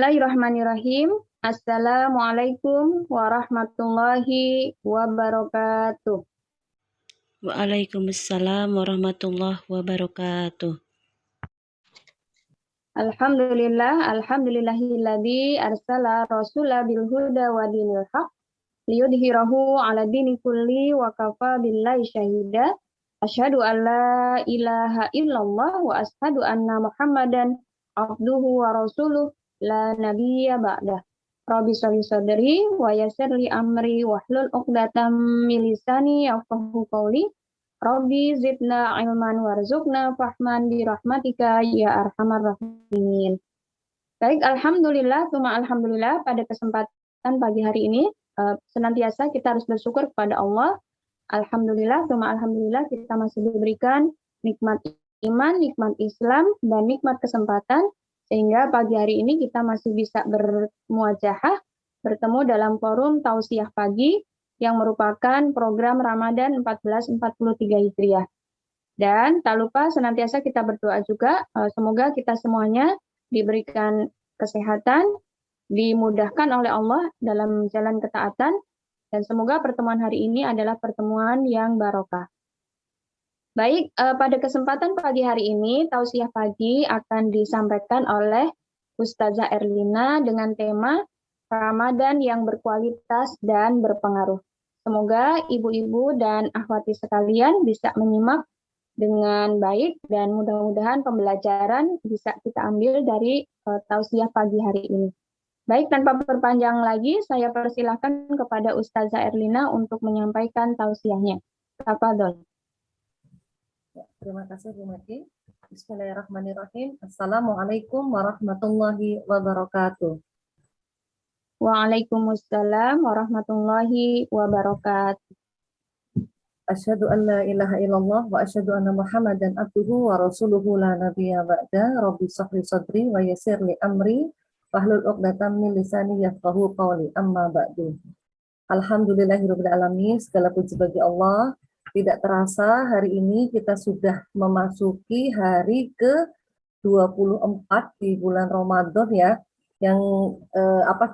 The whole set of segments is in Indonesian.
Bismillahirrahmanirrahim. Assalamualaikum warahmatullahi wabarakatuh. Waalaikumsalam warahmatullahi wabarakatuh. Alhamdulillahilladzi arsala rasula bil huda wa dinil haq liyudhhirahu 'ala dini kulli wa kafa billahi syahida. Asyhadu an la ilaha illallah wa asyhadu anna Muhammadan abduhu wa rasuluh la nabiyya ba'dah. Rabbi sholli sadri wa yassir li amri wahlul 'uqdatam min lisani yafqahu qawli. Rabbi zidna ilman warzuqna fahman bi rahmatika ya arhamar rahimin. Baik, alhamdulillah, alhamdulillah, pada kesempatan pagi hari ini senantiasa kita harus bersyukur kepada Allah. Alhamdulillah, alhamdulillah, kita masih diberikan nikmat iman, nikmat Islam, dan nikmat kesempatan, sehingga pagi hari ini kita masih bisa bermuajahah, bertemu dalam forum tausiah pagi, yang merupakan program Ramadan 1443 Hijriah. Dan tak lupa senantiasa kita berdoa juga, semoga kita semuanya diberikan kesehatan, dimudahkan oleh Allah dalam jalan ketaatan, dan semoga pertemuan hari ini adalah pertemuan yang barokah. Baik, pada kesempatan pagi hari ini, tausiah pagi akan disampaikan oleh Ustazah Erlina dengan tema Ramadan yang berkualitas dan berpengaruh. Semoga ibu-ibu dan akhwati sekalian bisa menyimak dengan baik dan mudah-mudahan pembelajaran bisa kita ambil dari tausiah pagi hari ini. Baik, tanpa berpanjang lagi, saya persilahkan kepada Ustazah Erlina untuk menyampaikan tausiahnya. Tafadhol. Terima kasih, Bu Meki. Bismillahirrahmanirrahim. Assalamualaikum warahmatullahi wabarakatuh. Waalaikumsalam warahmatullahi wabarakatuh. Asyhadu an la ilaha illallah wa asyhadu anna Muhammadan abduhu wa rasuluhu la nabiyya ba'da. Rabbi shrah li sadri wa yassir li amri wahlul 'uqdatam min lisani yafqahu qawli. Amma ba'du. Alhamdulillahirabbil alamin. Segala puji bagi Allah. Tidak terasa hari ini kita sudah memasuki hari ke-24 di bulan Ramadan ya. Yang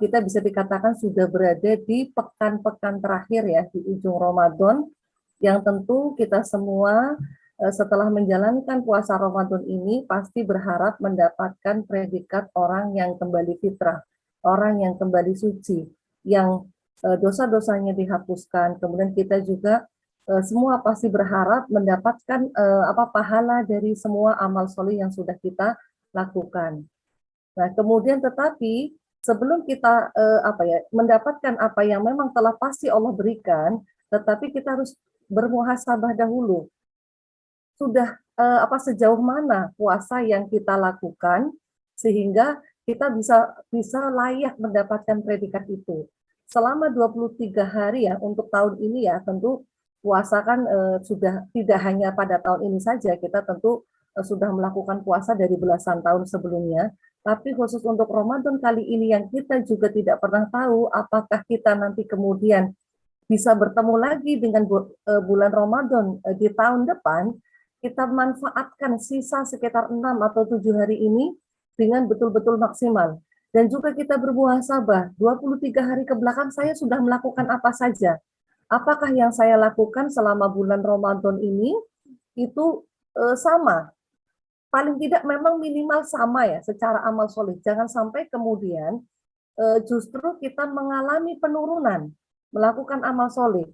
kita bisa dikatakan sudah berada di pekan-pekan terakhir ya, di ujung Ramadan, yang tentu kita semua setelah menjalankan puasa Ramadan ini pasti berharap mendapatkan predikat orang yang kembali fitrah, orang yang kembali suci, yang dosa-dosanya dihapuskan. Kemudian kita juga semua pasti berharap mendapatkan pahala dari semua amal soleh yang sudah kita lakukan. Nah, kemudian tetapi sebelum kita mendapatkan apa yang memang telah pasti Allah berikan, tetapi kita harus bermuhasabah dahulu. Sudah sejauh mana puasa yang kita lakukan sehingga kita bisa layak mendapatkan predikat itu. Selama 23 hari ya untuk tahun ini ya, tentu puasa kan sudah tidak hanya pada tahun ini saja, kita tentu sudah melakukan puasa dari belasan tahun sebelumnya. Tapi khusus untuk Ramadan kali ini yang kita juga tidak pernah tahu apakah kita nanti kemudian bisa bertemu lagi dengan bulan Ramadan di tahun depan, kita manfaatkan sisa sekitar 6 atau 7 hari ini dengan betul-betul maksimal. Dan juga kita bermuhasabah, 23 hari ke belakang saya sudah melakukan apa saja. Apakah yang saya lakukan selama bulan Ramadan ini itu sama? Paling tidak memang minimal sama ya secara amal soleh. Jangan sampai kemudian justru kita mengalami penurunan, melakukan amal soleh,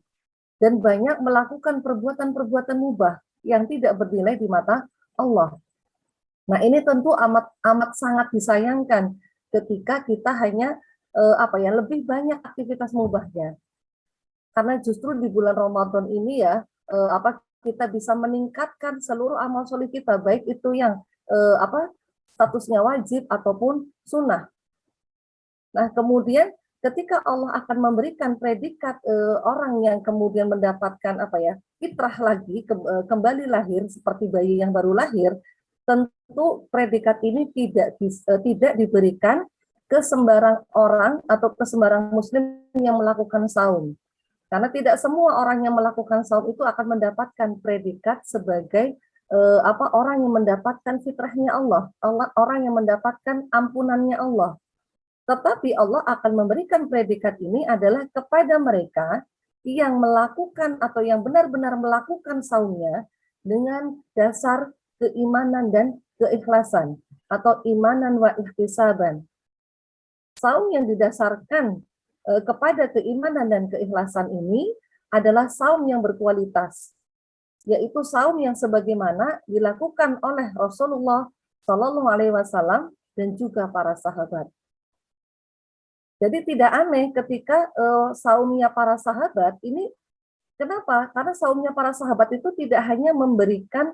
dan banyak melakukan perbuatan-perbuatan mubah yang tidak bernilai di mata Allah. Nah, ini tentu amat sangat disayangkan ketika kita hanya lebih banyak aktivitas mubahnya. Karena justru di bulan Ramadan ini ya kita bisa meningkatkan seluruh amal soleh kita, baik itu yang statusnya wajib ataupun sunnah. Nah, kemudian ketika Allah akan memberikan predikat orang yang kemudian mendapatkan fitrah lagi, kembali lahir seperti bayi yang baru lahir, tentu predikat ini tidak diberikan ke sembarang orang atau ke sembarang muslim yang melakukan saum. Karena tidak semua orang yang melakukan saum itu akan mendapatkan predikat sebagai orang yang mendapatkan fitrahnya Allah, orang yang mendapatkan ampunannya Allah. Tetapi Allah akan memberikan predikat ini adalah kepada mereka yang melakukan atau yang benar-benar melakukan saumnya dengan dasar keimanan dan keikhlasan atau imanan wa ihtisaban. Saum yang didasarkan kepada keimanan dan keikhlasan ini adalah saum yang berkualitas, yaitu saum yang sebagaimana dilakukan oleh Rasulullah Shallallahu Alaihi Wasallam dan juga para sahabat. Jadi tidak aneh ketika saumnya para sahabat ini, kenapa? Karena saumnya para sahabat itu tidak hanya memberikan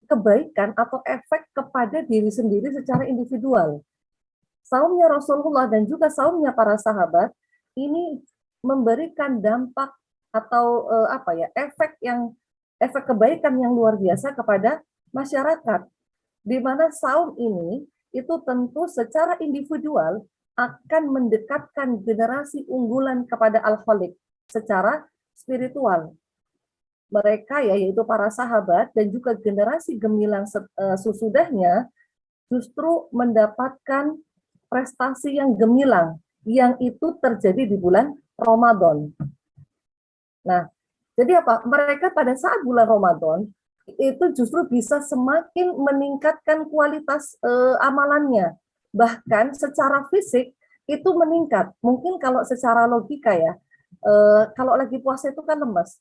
kebaikan atau efek kepada diri sendiri secara individual. Saumnya Rasulullah dan juga saumnya para sahabat ini memberikan dampak atau efek kebaikan yang luar biasa kepada masyarakat. Di mana saum ini itu tentu secara individual akan mendekatkan generasi unggulan kepada Al-Khaliq secara spiritual. Mereka yaitu para sahabat dan juga generasi gemilang sesudahnya justru mendapatkan prestasi yang gemilang yang itu terjadi di bulan Ramadan. Nah, jadi apa? Mereka pada saat bulan Ramadan itu justru bisa semakin meningkatkan kualitas amalannya. Bahkan secara fisik itu meningkat. Mungkin kalau secara logika ya, kalau lagi puasa itu kan lemes.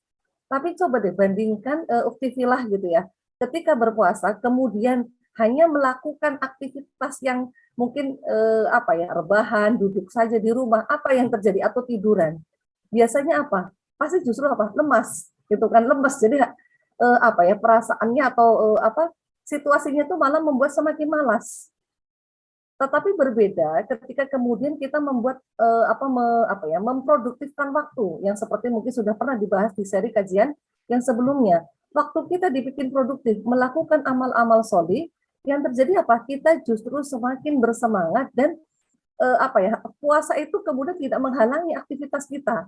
Tapi coba deh bandingkan uktifilah gitu ya. Ketika berpuasa kemudian hanya melakukan aktivitas yang mungkin rebahan, duduk saja di rumah, apa yang terjadi atau tiduran. Biasanya apa? Pasti justru apa? Lemas, gitu kan, lemes. Jadi perasaannya atau situasinya itu malah membuat semakin malas. Tetapi berbeda ketika kemudian kita membuat memproduktifkan waktu yang seperti mungkin sudah pernah dibahas di seri kajian yang sebelumnya. Waktu kita dibikin produktif, melakukan amal-amal sholih, yang terjadi apa? Kita justru semakin bersemangat dan puasa itu kemudian tidak menghalangi aktivitas kita.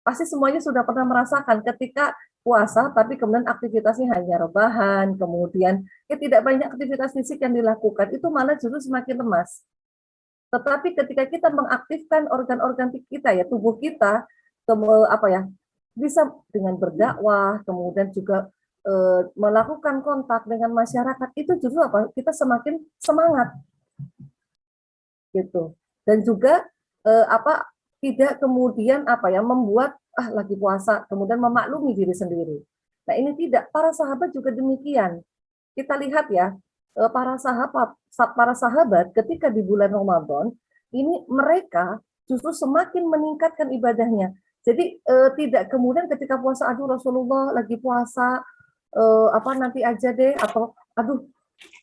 Pasti semuanya sudah pernah merasakan ketika puasa, tapi kemudian aktivitasnya hanya rebahan, kemudian tidak banyak aktivitas fisik yang dilakukan, itu malah justru semakin lemas. Tetapi ketika kita mengaktifkan organ-organ kita, ya tubuh kita, bisa dengan berdakwah, kemudian juga melakukan kontak dengan masyarakat, itu justru kita semakin semangat, gitu. Dan juga tidak kemudian membuat lagi puasa kemudian memaklumi diri sendiri. Nah, ini tidak, para sahabat juga demikian. Kita lihat ya, para sahabat ketika di bulan Ramadan ini mereka justru semakin meningkatkan ibadahnya. Jadi tidak kemudian ketika puasa, aduh Rasulullah lagi puasa, nanti aja deh,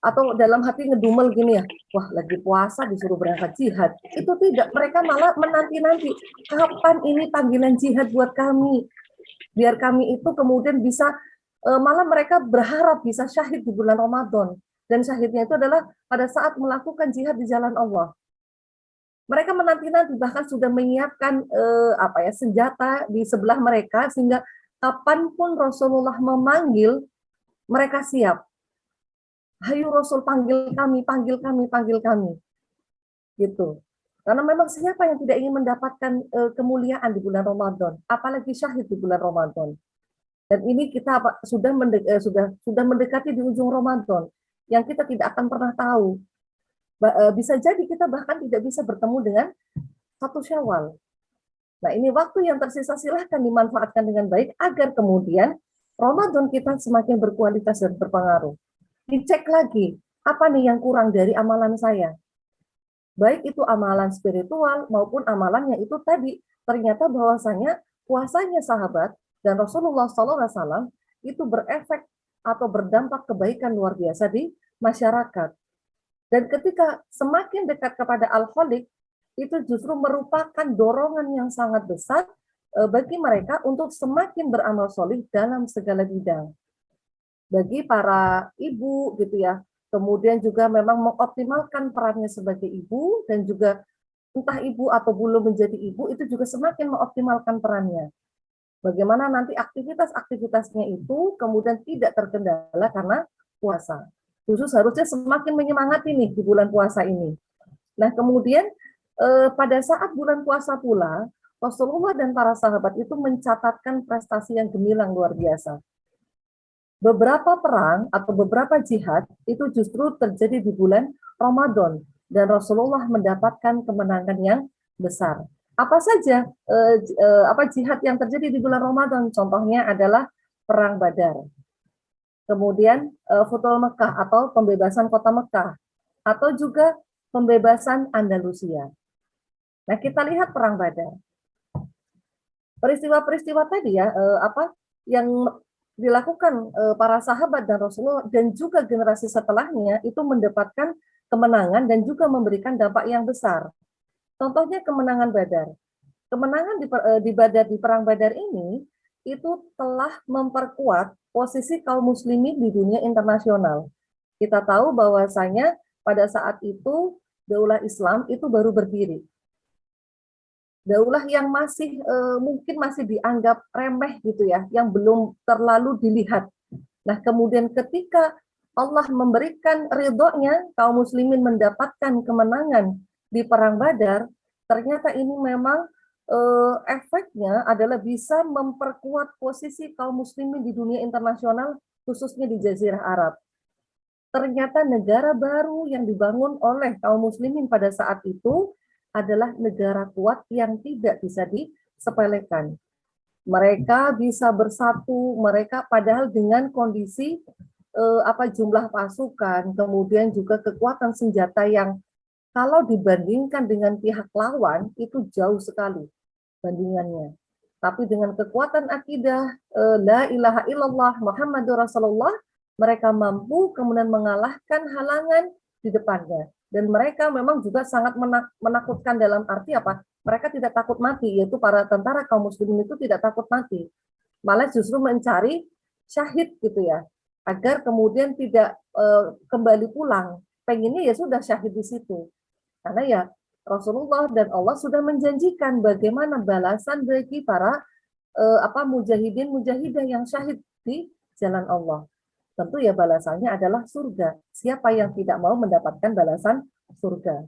atau dalam hati ngedumel gini ya, wah lagi puasa disuruh berangkat jihad. Itu tidak, mereka malah menanti-nanti, kapan ini panggilan jihad buat kami, biar kami itu kemudian bisa, malah mereka berharap bisa syahid di bulan Ramadan, dan syahidnya itu adalah pada saat melakukan jihad di jalan Allah. Mereka menanti-nanti, bahkan sudah menyiapkan senjata di sebelah mereka, sehingga kapanpun Rasulullah memanggil, mereka siap. Hayu Rasul, panggil kami, panggil kami, panggil kami. Gitu. Karena memang siapa yang tidak ingin mendapatkan kemuliaan di bulan Ramadan, apalagi syahid di bulan Ramadan. Dan ini kita sudah mendekati di ujung Ramadan, yang kita tidak akan pernah tahu. Bisa jadi kita bahkan tidak bisa bertemu dengan 1 Syawal. Nah, ini waktu yang tersisa, silahkan dimanfaatkan dengan baik agar kemudian Ramadan kita semakin berkualitas dan berpengaruh. Dicek lagi, apa nih yang kurang dari amalan saya? Baik itu amalan spiritual maupun amalan yang itu tadi, ternyata bahwasanya puasanya sahabat dan Rasulullah SAW itu berefek atau berdampak kebaikan luar biasa di masyarakat. Dan ketika semakin dekat kepada Al-Khaliq, itu justru merupakan dorongan yang sangat besar bagi mereka untuk semakin beramal sholih dalam segala bidang. Bagi para ibu gitu ya, kemudian juga memang mengoptimalkan perannya sebagai ibu, dan juga entah ibu atau belum menjadi ibu itu juga semakin mengoptimalkan perannya. Bagaimana nanti aktivitas-aktivitasnya itu kemudian tidak terkendala karena puasa. Justru seharusnya semakin menyemangati nih di bulan puasa ini. Nah, kemudian pada saat bulan puasa pula, Rasulullah dan para sahabat itu mencatatkan prestasi yang gemilang luar biasa. Beberapa perang atau beberapa jihad itu justru terjadi di bulan Ramadan dan Rasulullah mendapatkan kemenangan yang besar. Apa saja apa jihad yang terjadi di bulan Ramadan? Contohnya adalah perang Badar. Kemudian Futul Mekah atau pembebasan kota Mekah atau juga pembebasan Andalusia. Nah, kita lihat perang Badar. Peristiwa-peristiwa tadi ya apa yang dilakukan para sahabat dan Rasulullah dan juga generasi setelahnya itu mendapatkan kemenangan dan juga memberikan dampak yang besar. Contohnya kemenangan Badar. Kemenangan di Badar, di perang Badar ini itu telah memperkuat posisi kaum muslimin di dunia internasional. Kita tahu bahwasanya pada saat itu Daulah Islam itu baru berdiri. Daulah yang masih mungkin masih dianggap remeh gitu ya, yang belum terlalu dilihat. Nah, kemudian ketika Allah memberikan ridhonya, kaum muslimin mendapatkan kemenangan di perang Badar, ternyata ini memang efeknya adalah bisa memperkuat posisi kaum muslimin di dunia internasional, khususnya di Jazirah Arab. Ternyata negara baru yang dibangun oleh kaum muslimin pada saat itu adalah negara kuat yang tidak bisa disepelekan. Mereka bisa bersatu, mereka padahal dengan kondisi jumlah pasukan, kemudian juga kekuatan senjata yang kalau dibandingkan dengan pihak lawan itu jauh sekali bandingannya. Tapi dengan kekuatan akidah la ilaha illallah Muhammadur Rasulullah, mereka mampu kemudian mengalahkan halangan di depannya. Dan mereka memang juga sangat menakutkan dalam arti apa? Mereka tidak takut mati, yaitu para tentara kaum muslimin itu tidak takut mati. Malah justru mencari syahid gitu ya, agar kemudian tidak kembali pulang. Pengennya ya sudah syahid di situ. Karena ya Rasulullah dan Allah sudah menjanjikan bagaimana balasan bagi para mujahidin mujahidah yang syahid di jalan Allah. Tentu ya balasannya adalah surga. Siapa yang tidak mau mendapatkan balasan surga?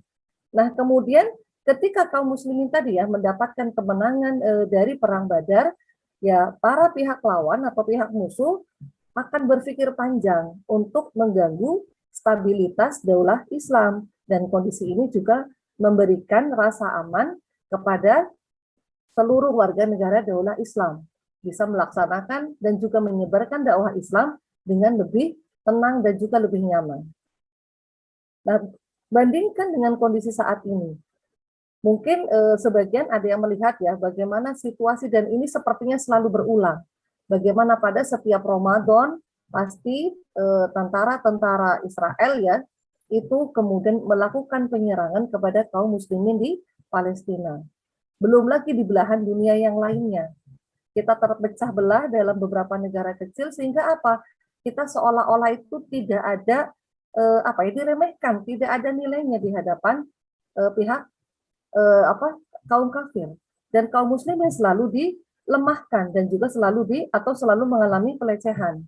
Nah, kemudian ketika kaum muslimin tadi ya mendapatkan kemenangan dari perang Badar, ya para pihak lawan atau pihak musuh akan berpikir panjang untuk mengganggu stabilitas daulah Islam, dan kondisi ini juga memberikan rasa aman kepada seluruh warga negara daulah Islam, bisa melaksanakan dan juga menyebarkan dakwah Islam dengan lebih tenang dan juga lebih nyaman. Nah, bandingkan dengan kondisi saat ini. Mungkin sebagian ada yang melihat ya bagaimana situasi dan ini sepertinya selalu berulang. Bagaimana pada setiap Ramadan pasti tentara-tentara Israel ya itu kemudian melakukan penyerangan kepada kaum muslimin di Palestina. Belum lagi di belahan dunia yang lainnya. Kita terpecah belah dalam beberapa negara kecil sehingga apa? Kita seolah-olah itu tidak ada diremehkan, tidak ada nilainya di hadapan pihak kaum kafir, dan kaum muslimin selalu dilemahkan dan juga selalu mengalami pelecehan.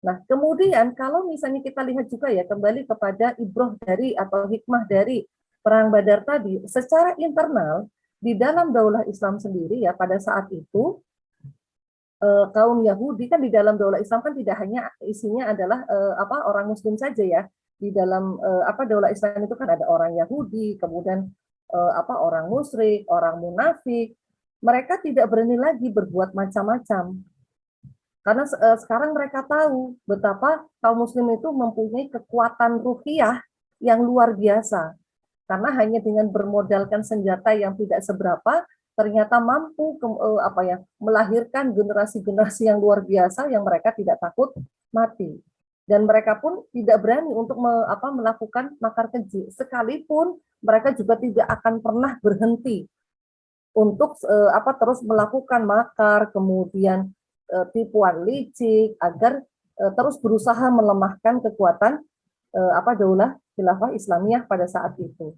Nah, kemudian kalau misalnya kita lihat juga ya kembali kepada ibrah dari atau hikmah dari perang Badar tadi, secara internal di dalam daulah Islam sendiri ya pada saat itu kaum Yahudi kan di dalam daulah Islam kan tidak hanya isinya adalah orang Muslim saja ya. Di dalam daulah Islam itu kan ada orang Yahudi, kemudian orang musyrik, orang munafik. Mereka tidak berani lagi berbuat macam-macam. Karena sekarang mereka tahu betapa kaum muslim itu mempunyai kekuatan ruhiyah yang luar biasa. Karena hanya dengan bermodalkan senjata yang tidak seberapa, ternyata mampu melahirkan generasi-generasi yang luar biasa yang mereka tidak takut mati. Dan mereka pun tidak berani untuk melakukan makar keji. Sekalipun mereka juga tidak akan pernah berhenti untuk terus melakukan makar, kemudian tipuan licik agar terus berusaha melemahkan kekuatan daulah khilafah Islamiyah pada saat itu.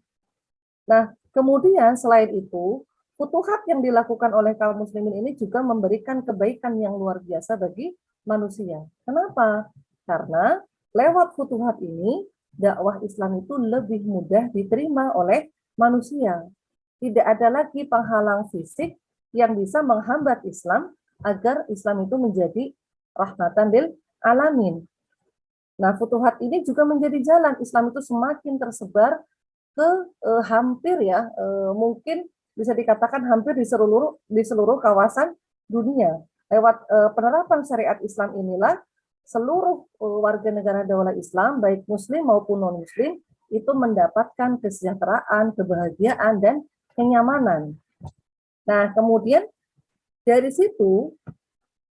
Nah, kemudian selain itu, futuhat yang dilakukan oleh kaum muslimin ini juga memberikan kebaikan yang luar biasa bagi manusia. Kenapa? Karena lewat futuhat ini dakwah Islam itu lebih mudah diterima oleh manusia. Tidak ada lagi penghalang fisik yang bisa menghambat Islam agar Islam itu menjadi rahmatan lil alamin. Nah, futuhat ini juga menjadi jalan Islam itu semakin tersebar ke hampir ya, mungkin bisa dikatakan hampir di seluruh kawasan dunia. Lewat penerapan syariat Islam inilah seluruh warga negara Daulah Islam, baik Muslim maupun non-Muslim, itu mendapatkan kesejahteraan, kebahagiaan, dan kenyamanan. Nah, kemudian dari situ,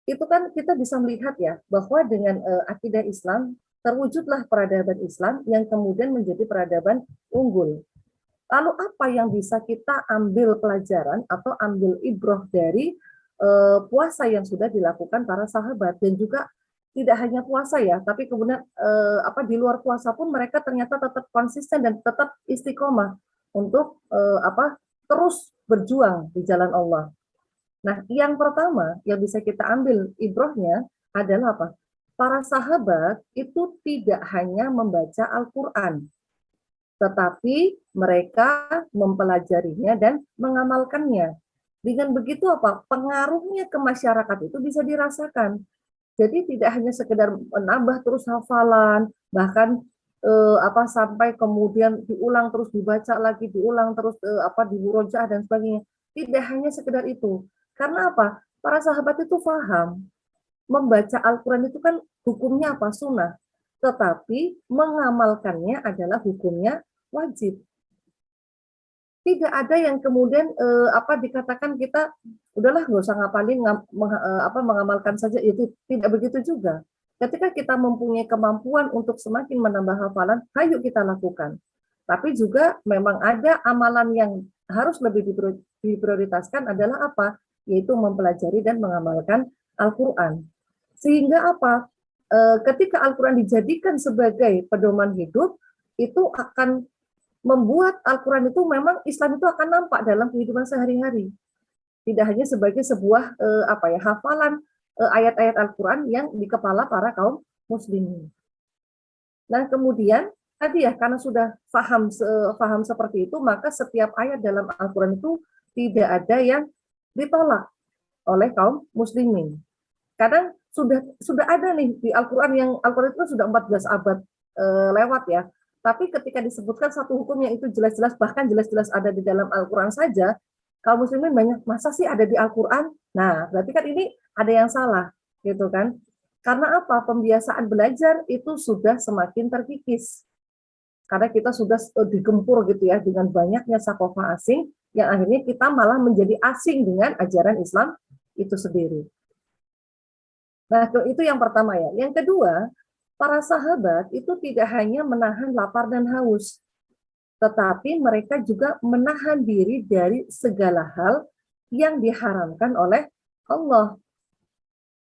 itu kan kita bisa melihat ya, bahwa dengan akidah Islam, terwujudlah peradaban Islam yang kemudian menjadi peradaban unggul. Lalu apa yang bisa kita ambil pelajaran atau ambil ibroh dari puasa yang sudah dilakukan para sahabat, dan juga tidak hanya puasa ya, tapi kemudian di luar puasa pun mereka ternyata tetap konsisten dan tetap istiqomah untuk terus berjuang di jalan Allah. Nah, yang pertama yang bisa kita ambil ibrohnya adalah apa? Para sahabat itu tidak hanya membaca Al-Quran, tetapi mereka mempelajarinya dan mengamalkannya. Dengan begitu apa? Pengaruhnya ke masyarakat itu bisa dirasakan. Jadi tidak hanya sekedar menambah terus hafalan, bahkan sampai kemudian diulang terus, dibaca lagi, diulang terus di murojaah dan sebagainya. Tidak hanya sekedar itu. Karena apa? Para sahabat itu paham membaca Al-Quran itu kan hukumnya apa? Sunnah. Tetapi mengamalkannya adalah hukumnya wajib. Tidak ada yang kemudian dikatakan kita udahlah nggak usah ngapalin, mengamalkan saja. Itu tidak begitu juga. Ketika kita mempunyai kemampuan untuk semakin menambah hafalan, ayo kita lakukan. Tapi juga memang ada amalan yang harus lebih diprioritaskan adalah apa? Yaitu mempelajari dan mengamalkan Al-Quran. Sehingga apa? Ketika Al-Quran dijadikan sebagai pedoman hidup, itu akan membuat Al-Quran itu memang Islam itu akan nampak dalam kehidupan sehari-hari. Tidak hanya sebagai sebuah hafalan ayat-ayat Al-Quran yang di kepala para kaum muslimin. Nah, kemudian tadi ya, karena sudah paham seperti itu, maka setiap ayat dalam Al-Quran itu tidak ada yang ditolak oleh kaum muslimin. Kadang sudah ada nih di Al-Quran, yang Al-Quran itu sudah 14 abad lewat ya. Tapi ketika disebutkan satu hukum yang itu jelas-jelas, bahkan jelas-jelas ada di dalam Al-Quran saja, kaum muslimin banyak, masa sih ada di Al-Quran? Nah, berarti kan ini ada yang salah, gitu kan? Karena apa? Pembiasaan belajar itu sudah semakin terkikis. Karena kita sudah digempur gitu ya dengan banyaknya sakofa asing, yang akhirnya kita malah menjadi asing dengan ajaran Islam itu sendiri. Nah, itu yang pertama ya. Yang kedua, para sahabat itu tidak hanya menahan lapar dan haus, tetapi mereka juga menahan diri dari segala hal yang diharamkan oleh Allah.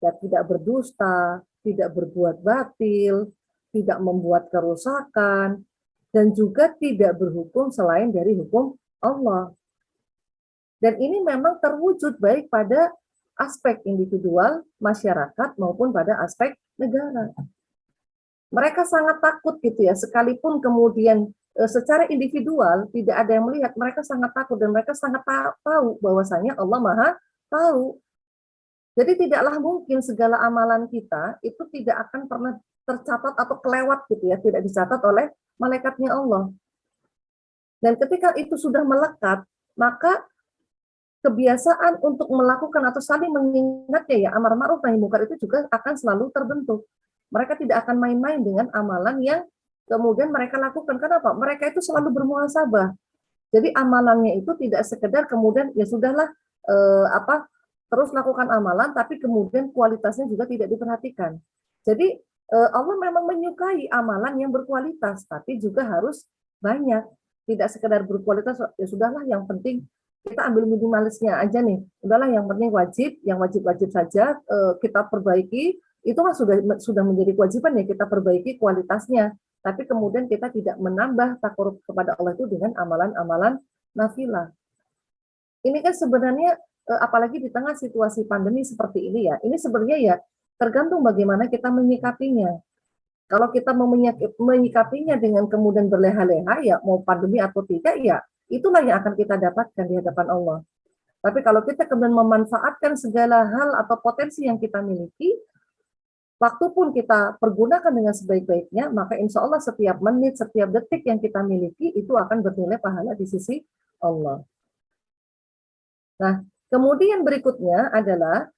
Ya, tidak berdusta, tidak berbuat batil, tidak membuat kerusakan, dan juga tidak berhukum selain dari hukum Allah. Dan ini memang terwujud baik pada aspek individual, masyarakat, maupun pada aspek negara. Mereka sangat takut gitu ya, sekalipun kemudian secara individual tidak ada yang melihat, mereka sangat takut dan mereka sangat tahu bahwasanya Allah Maha tahu. Jadi tidaklah mungkin segala amalan kita itu tidak akan pernah tercatat atau kelewat gitu ya, tidak dicatat oleh malaikatnya Allah. Dan ketika itu sudah melekat, maka kebiasaan untuk melakukan atau saling mengingatnya ya, amar ma'ruf nahi munkar itu juga akan selalu terbentuk. Mereka tidak akan main-main dengan amalan yang kemudian mereka lakukan. Kenapa? Mereka itu selalu bermuhasabah. Jadi amalannya itu tidak sekedar kemudian ya sudahlah terus lakukan amalan, tapi kemudian kualitasnya juga tidak diperhatikan. Jadi Allah memang menyukai amalan yang berkualitas, tapi juga harus banyak. Tidak sekedar berkualitas, ya sudahlah yang penting kita ambil minimalisnya aja nih. Udahlah yang penting wajib, yang wajib-wajib saja kita perbaiki, itu kan sudah menjadi kewajiban ya, kita perbaiki kualitasnya. Tapi kemudian kita tidak menambah takarub kepada Allah itu dengan amalan-amalan nafilah. Ini kan sebenarnya apalagi di tengah situasi pandemi seperti ini ya, ini sebenarnya ya tergantung bagaimana kita menyikapinya. Kalau kita mau menyikapinya dengan kemudian berleha-leha, ya mau pandemi atau tidak, ya itulah yang akan kita dapatkan di hadapan Allah. Tapi kalau kita kemudian memanfaatkan segala hal atau potensi yang kita miliki, waktu pun kita pergunakan dengan sebaik-baiknya, maka insya Allah setiap menit, setiap detik yang kita miliki, itu akan bernilai pahala di sisi Allah. Nah, kemudian berikutnya adalah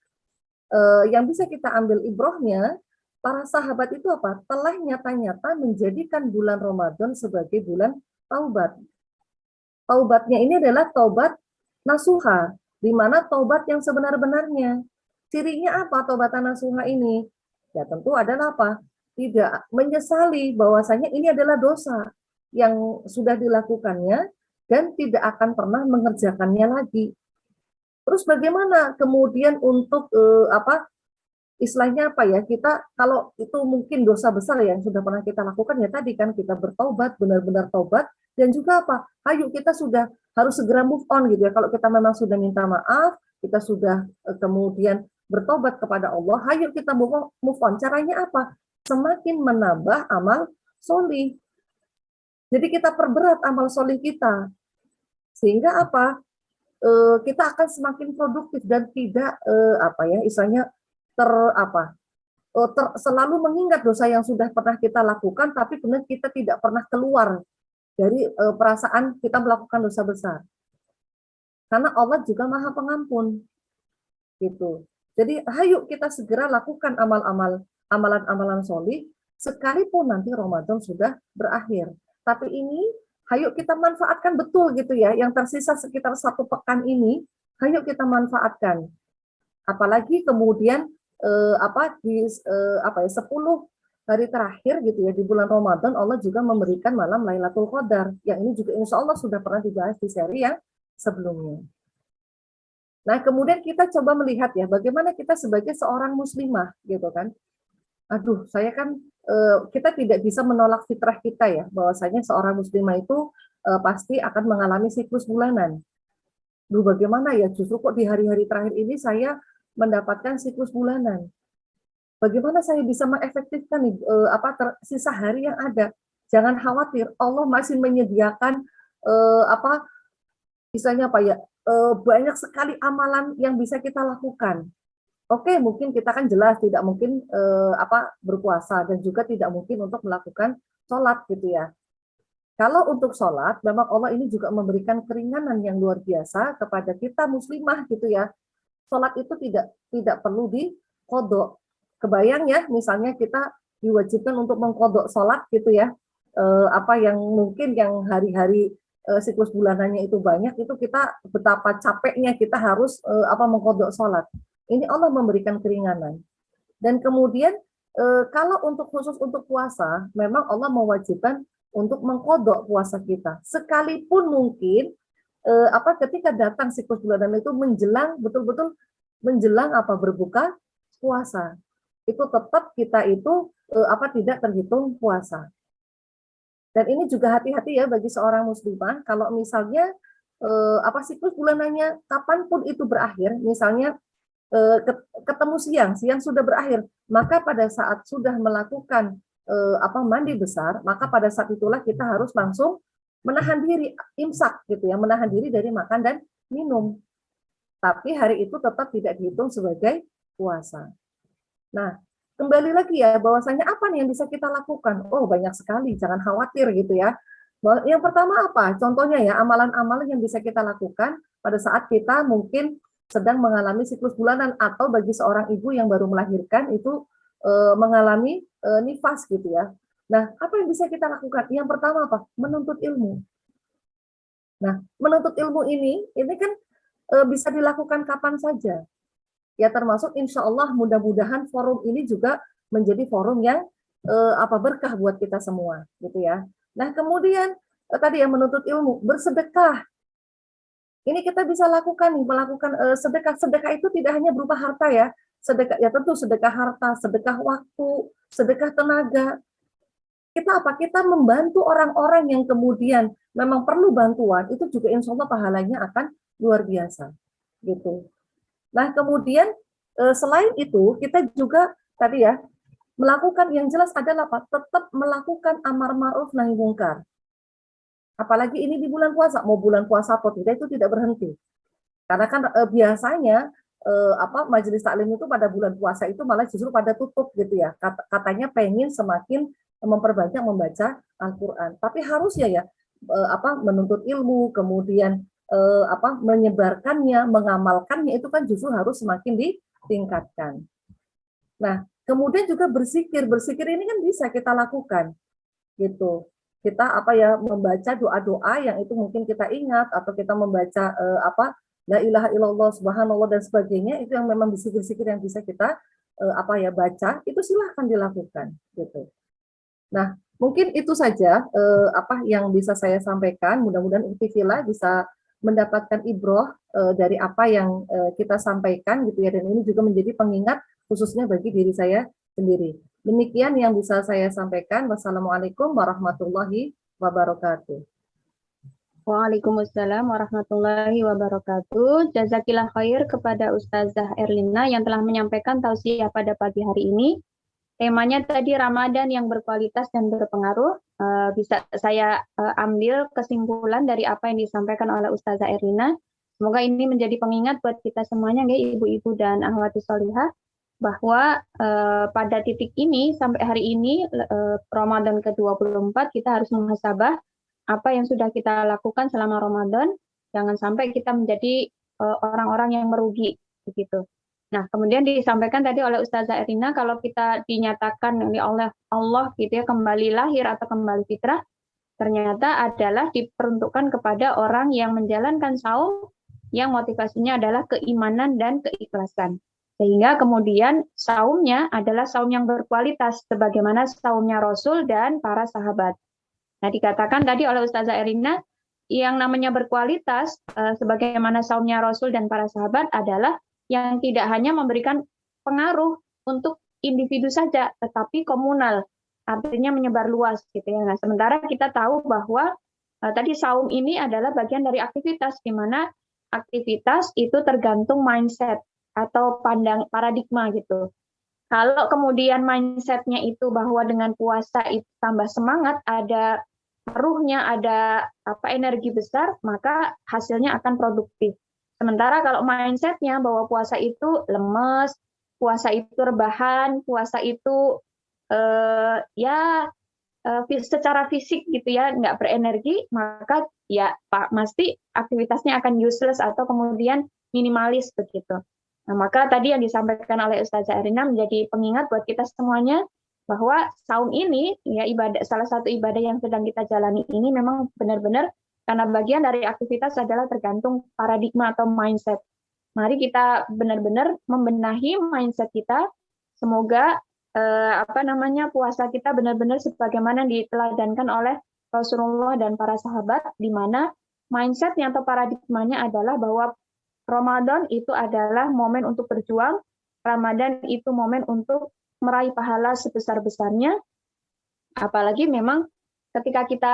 yang bisa kita ambil ibrohnya, para sahabat itu apa? Telah nyata-nyata menjadikan bulan Ramadan sebagai bulan taubat. Taubatnya ini adalah taubat nasuha, di mana taubat yang sebenar-benarnya. Cirinya apa taubatan nasuha ini? Ya tentu adalah apa? Tidak menyesali bahwasanya ini adalah dosa yang sudah dilakukannya dan tidak akan pernah mengerjakannya lagi. Terus bagaimana kemudian untuk istilahnya apa ya, kita kalau itu mungkin dosa besar yang sudah pernah kita lakukan, ya tadi kan kita bertaubat, benar-benar taubat, dan juga apa, ayo kita sudah harus segera move on gitu ya. Kalau kita memang sudah minta maaf, kita sudah kemudian bertobat kepada Allah, ayo kita move on. Caranya apa? Semakin menambah amal solih. Jadi kita perberat amal solih kita, sehingga apa? Kita akan semakin produktif dan tidak istilahnya selalu mengingat dosa yang sudah pernah kita lakukan, tapi kemudian kita tidak pernah keluar dari perasaan kita melakukan dosa besar. Karena Allah juga Maha Pengampun, gitu. Jadi, ayo kita segera lakukan amalan-amalan solih, sekalipun nanti Ramadan sudah berakhir. Tapi ini, ayo kita manfaatkan betul gitu ya, yang tersisa sekitar 1 pekan ini, ayo kita manfaatkan. Apalagi kemudian 10 hari terakhir gitu ya di bulan Ramadan, Allah juga memberikan malam Lailatul Qadar, yang ini juga insya Allah sudah pernah dibahas di seri yang sebelumnya. Nah, kemudian kita coba melihat ya, bagaimana kita sebagai seorang muslimah gitu kan. Aduh, saya kan kita tidak bisa menolak fitrah kita ya, bahwasanya seorang muslimah itu pasti akan mengalami siklus bulanan. Duh, bagaimana ya, justru kok di hari-hari terakhir ini saya mendapatkan siklus bulanan. Bagaimana saya bisa mengefektifkan sisa hari yang ada? Jangan khawatir, Allah masih menyediakan banyak sekali amalan yang bisa kita lakukan. Oke, mungkin kita kan jelas tidak mungkin berpuasa dan juga tidak mungkin untuk melakukan sholat gitu ya. Kalau untuk sholat, memang Allah ini juga memberikan keringanan yang luar biasa kepada kita muslimah gitu ya. Sholat itu tidak perlu diqodok. Kebayang ya, misalnya kita diwajibkan untuk mengqodok sholat gitu ya. Yang mungkin yang hari-hari siklus bulanannya itu banyak, itu kita betapa capeknya kita harus mengqodok sholat. Ini Allah memberikan keringanan. Dan kemudian kalau khusus untuk puasa, memang Allah mewajibkan untuk mengqodok puasa kita. Sekalipun mungkin ketika datang siklus bulanan itu betul-betul menjelang berbuka puasa, itu tetap kita itu tidak terhitung puasa. Dan ini juga hati-hati ya bagi seorang muslimah, kalau misalnya siklus bulanannya kapanpun itu berakhir, misalnya ketemu siang sudah berakhir, maka pada saat sudah melakukan mandi besar, maka pada saat itulah kita harus langsung menahan diri, imsak gitu ya, menahan diri dari makan dan minum. Tapi hari itu tetap tidak dihitung sebagai puasa. Nah, kembali lagi ya, bahwasanya apa nih yang bisa kita lakukan? Oh, banyak sekali, jangan khawatir gitu ya. Yang pertama apa? Contohnya ya, amalan-amalan yang bisa kita lakukan pada saat kita mungkin sedang mengalami siklus bulanan, atau bagi seorang ibu yang baru melahirkan itu mengalami nifas gitu ya. Nah, apa yang bisa kita lakukan? Yang pertama apa? Menuntut ilmu. Nah, menuntut ilmu ini kan bisa dilakukan kapan saja. Ya, termasuk insya Allah mudah-mudahan forum ini juga menjadi forum yang berkah buat kita semua, gitu ya. Nah, kemudian tadi yang menuntut ilmu, bersedekah. Ini kita bisa lakukan nih, melakukan sedekah. Sedekah itu tidak hanya berupa harta ya. Sedekah ya tentu sedekah harta, sedekah waktu, sedekah tenaga. Kita membantu orang-orang yang kemudian memang perlu bantuan, itu juga insya Allah pahalanya akan luar biasa, gitu. Nah, kemudian selain itu kita juga tadi ya Melakukan yang jelas adalah apa? Tetap melakukan amar ma'ruf nahi mungkar. Apalagi ini di bulan puasa, mau bulan puasa atau tidak itu tidak berhenti. Karena kan biasanya majelis taklim itu pada bulan puasa itu malah justru pada tutup gitu ya. Katanya pengen semakin memperbanyak membaca Al-Qur'an. Tapi harusnya ya menuntut ilmu, kemudian menyebarkannya, mengamalkannya itu kan justru harus semakin ditingkatkan. Nah, kemudian juga berzikir. Berzikir ini kan bisa kita lakukan gitu. Kita membaca doa-doa yang itu mungkin kita ingat, atau kita membaca la ilaha illallah subhanallah dan sebagainya, itu yang memang zikir-zikir yang bisa kita baca, itu silahkan dilakukan gitu. Nah, mungkin itu saja yang bisa saya sampaikan. Mudah-mudahan Uktifila bisa mendapatkan ibroh dari apa yang kita sampaikan gitu ya, dan ini juga menjadi pengingat khususnya bagi diri saya sendiri. Demikian yang bisa saya sampaikan. Wassalamualaikum warahmatullahi wabarakatuh. Waalaikumsalam warahmatullahi wabarakatuh. Jazakillah khair kepada Ustazah Erlina yang telah menyampaikan tausiah pada pagi hari ini. Temanya tadi Ramadan yang berkualitas dan berpengaruh. Bisa saya ambil kesimpulan dari apa yang disampaikan oleh Ustazah Erlina. Semoga ini menjadi pengingat buat kita semuanya, ibu-ibu dan akhwati sholihah, bahwa pada titik ini sampai hari ini Ramadan ke-24 kita harus muhasabah apa yang sudah kita lakukan selama Ramadan, jangan sampai kita menjadi orang-orang yang merugi begitu. Nah, kemudian disampaikan tadi oleh Ustazah Erina, kalau kita dinyatakan oleh Allah gitu ya kembali lahir atau kembali fitrah, ternyata adalah diperuntukkan kepada orang yang menjalankan saum yang motivasinya adalah keimanan dan keikhlasan. Sehingga kemudian saumnya adalah saum yang berkualitas sebagaimana saumnya Rasul dan para sahabat. Nah, dikatakan tadi oleh Ustazah Erina, yang namanya berkualitas, sebagaimana saumnya Rasul dan para sahabat adalah yang tidak hanya memberikan pengaruh untuk individu saja, tetapi komunal, artinya menyebar luas gitu ya. Nah, sementara kita tahu bahwa tadi saum ini adalah bagian dari aktivitas, di mana aktivitas itu tergantung mindset atau paradigma gitu. Kalau kemudian mindsetnya itu bahwa dengan puasa itu tambah semangat, ada ruhnya, ada energi besar, maka hasilnya akan produktif. Sementara kalau mindsetnya bahwa puasa itu lemes, puasa itu rebahan, puasa itu secara fisik gitu ya nggak berenergi, maka ya pasti aktivitasnya akan useless atau kemudian minimalis begitu. Nah, maka tadi yang disampaikan oleh Ustazah Erina menjadi pengingat buat kita semuanya, bahwa saum ini ya salah satu ibadah yang sedang kita jalani ini memang benar-benar karena bagian dari aktivitas adalah tergantung paradigma atau mindset. Mari kita benar-benar membenahi mindset kita. Semoga puasa kita benar-benar sebagaimana diteladankan oleh Rasulullah dan para sahabat, di mana mindsetnya atau paradigmanya adalah bahwa Ramadan itu adalah momen untuk berjuang, Ramadan itu momen untuk meraih pahala sebesar-besarnya, apalagi memang ketika kita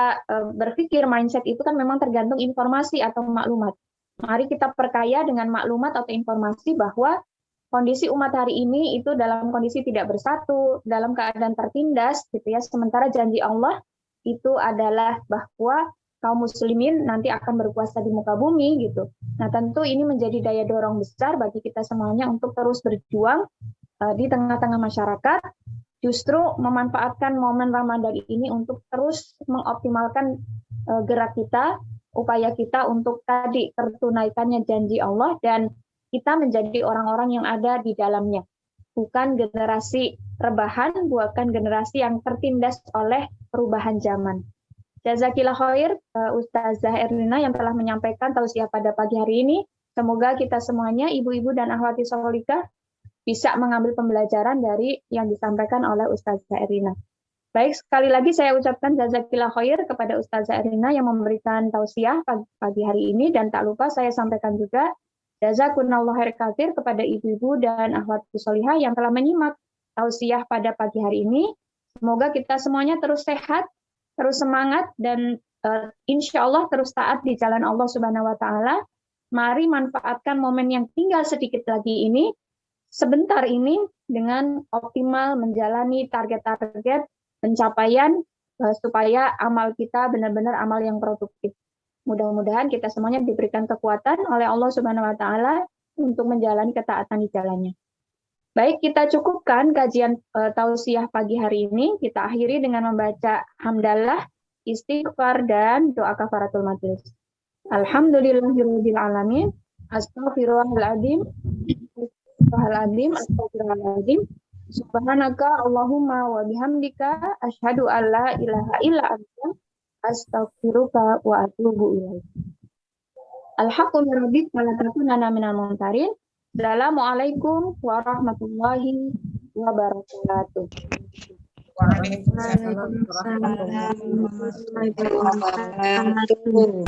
berpikir mindset itu kan memang tergantung informasi atau maklumat. Mari kita perkaya dengan maklumat atau informasi bahwa kondisi umat hari ini itu dalam kondisi tidak bersatu, dalam keadaan tertindas gitu ya, sementara janji Allah itu adalah bahwa kaum muslimin nanti akan berpuasa di muka bumi gitu. Nah, tentu ini menjadi daya dorong besar bagi kita semuanya untuk terus berjuang di tengah-tengah masyarakat, justru memanfaatkan momen Ramadan ini untuk terus mengoptimalkan gerak kita, upaya kita untuk tadi tertunaikannya janji Allah, dan kita menjadi orang-orang yang ada di dalamnya. Bukan generasi rebahan, bukan generasi yang tertindas oleh perubahan zaman. Jazakillah khair Ustazah Erlina yang telah menyampaikan tausiah pada pagi hari ini. Semoga kita semuanya, ibu-ibu dan akhwati sholihah, bisa mengambil pembelajaran dari yang disampaikan oleh Ustazah Erlina. Baik, sekali lagi saya ucapkan jazakillah khair kepada Ustazah Erlina yang memberikan tausiah pagi hari ini, dan tak lupa saya sampaikan juga jazakunallahu khair katsir kepada ibu-ibu dan akhwat sholihah yang telah menyimak tausiah pada pagi hari ini. Semoga kita semuanya terus sehat, terus semangat, dan insya Allah terus taat di jalan Allah Subhanahu wa Ta'ala. Mari manfaatkan momen yang tinggal sedikit lagi ini sebentar ini dengan optimal menjalani target-target pencapaian supaya amal kita benar-benar amal yang produktif. Mudah-mudahan kita semuanya diberikan kekuatan oleh Allah Subhanahu wa taala untuk menjalani ketaatan di jalannya. Baik, kita cukupkan kajian tausiah pagi hari ini. Kita akhiri dengan membaca hamdalah, istighfar, dan doa kafaratul majlis. Alhamdulillahirabbil alamin. Astaghfirullahaladzim. Astaghfirullahaladzim. Subhanaka Allahumma wa bihamdika asyhadu an la ilaha illa anta astaghfiruka wa atubu ilaik. Al-haqqu min rabbika wa la takunanna minal mumtarin. Assalamualaikum warahmatullahi wabarakatuh. Waalaikumsalam warahmatullahi wabarakatuh.